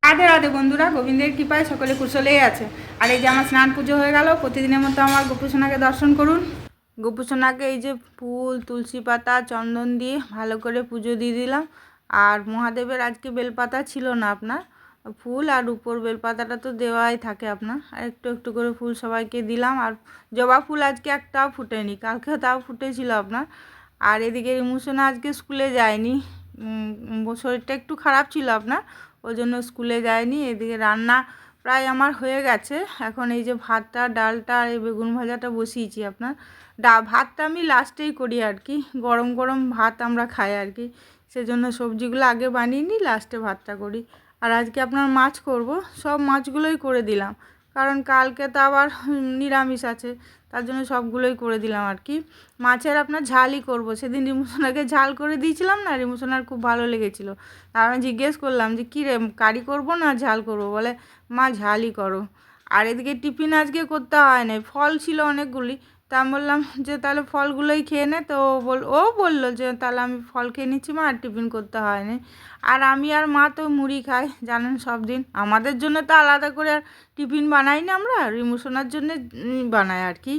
রাধে রাধে বন্ধুরা, গোবিন্দের কৃপায় সকলে কুশলেই আছে। আর এই যে আমার স্নান পুজো হয়ে গেল। প্রতিদিনের মতো আমার গোপুসোনাকে দর্শন করুন। গোপুসোনাকে এই যে ফুল, তুলসী পাতা, চন্দন দিয়ে ভালো করে পুজো দিয়ে দিলাম। আর মহাদেবের আজকে বেলপাতা ছিল না আপনার, ফুল আর উপর বেলপাতাটা তো দেওয়াই থাকে আপনার। আর একটু একটু করে ফুল সবাইকে দিলাম। আর জবা ফুল আজকে একটাও ফুটেনি, কালকেও তাও ফুটেছিল আপনার। আর এদিকে রিমুসোনা আজকে স্কুলে যায়নি, শরীরটা একটু খারাপ ছিল আপনার, ওই জন্য স্কুলে যায়নি। এদিকে রান্না প্রায় আমার হয়ে গেছে। এখন এই যে ভাতটা, ডালটা আর এই বেগুন ভাজাটা বসিয়েছি আপনার। ভাতটা আমি লাস্টেই করি আর কি, গরম গরম ভাত আমরা খাই আর কি, সেজন্য সবজিগুলো আগে বানিয়ে নিই, লাস্টে ভাতটা করি। আর আজকে আপনার মাছ করব, সব মাছগুলোই করে দিলাম, কারণ কালকে তো আবার নিরামিষ আছে, তার জন্য সবগুলোই করে দিলাম আর কি। মাছের আপনার ঝালই করব, সেদিন রিমুসোনাকে ঝাল করে দিয়েছিলাম না, রিমুসোনার খুব ভালো লেগেছিলো। আর আমি জিজ্ঞেস করলাম যে কী রে, কারি করবো না ঝাল করবো, বলে মা ঝালই করো। আর এদিকে টিফিন আজকে করতে হয় না, ফল ছিল অনেকগুলি, তা আমি বললাম যে তাহলে ফলগুলোই খেয়ে নে। তো ও বললো যে তাহলে আমি ফল খেয়ে নিচ্ছি মা, আর টিফিন করতে হয় না। আর আমি আর মা তো মুড়ি খাই জানেন সব দিন, আমাদের জন্য তো আলাদা করে আর টিফিন বানাই না, আমরা রিমুসোনার জন্য বানাই আর কি।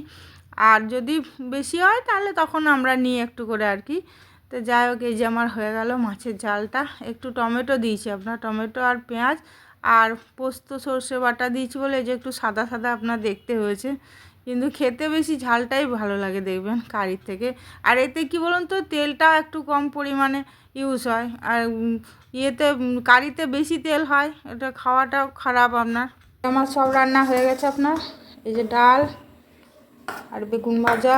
আর যদি বেশি হয় তাহলে তখন আমরা নিই একটু করে আর কি। তো যাই হোক, এই যে আমার হয়ে গেল মাছের ঝালটা। একটু টমেটো দিয়েছি আপনার, টমেটো আর পেঁয়াজ আর পোস্ত সর্ষে বাটা দিয়েছি বলে এই যে একটু সাদা সাদা আপনার দেখতে হয়েছে, কিন্তু খেতে বেশি ঝালটাই ভালো লাগে দেখবেন কারির থেকে। আর এতে কি বলুন তো, তেলটা একটু কম পরিমাণে ইউজ হয়। আর ইয়েতে কারিতে বেশি তেল হয়, এটা খাওয়াটাও খারাপ আপনার। আমার সব রান্না হয়ে গেছে আপনার, এই যে ডাল আর বেগুন ভাজা,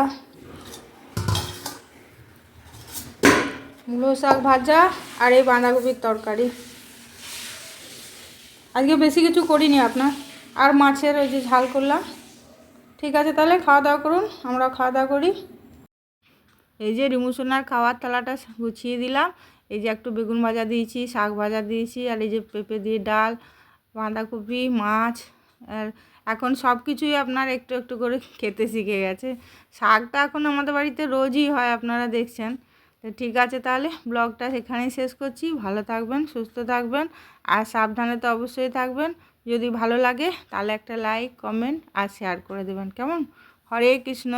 মূলো শাক ভাজা আর এই বাঁধাকপির তরকারি। আজকে বেশি কিছু করিনি আপনার, আর মাছের ওই যে ঝাল করলাম। ঠিক আছে, তাহলে খাওয়া দাওয়া করুন, আমরা খাওয়া দাওয়া করি। এই যে রিমুসোনার খাওয়ার থালাটা গুছিয়ে দিলাম। এই যে একটু বেগুন ভাজা দিয়েছি, শাক ভাজা দিয়েছি, আর এই যে পেঁপে দিয়ে ডাল, বাঁধাকপি, মাছ। আর এখন সব কিছুই আপনার একটু একটু করে খেতে শিখে গেছে। শাকটা এখন আমাদের বাড়িতে রোজই হয়, আপনারা দেখছেন। তো ঠিক আছে, তাহলে ব্লগটা এখানেই শেষ করছি। ভালো থাকবেন, সুস্থ থাকবেন, আর সাবধানে তো অবশ্যই থাকবেন। যদি ভালো লাগে তাহলে একটা লাইক, কমেন্ট আর শেয়ার করে দেবেন, কেমন? হরে কৃষ্ণ।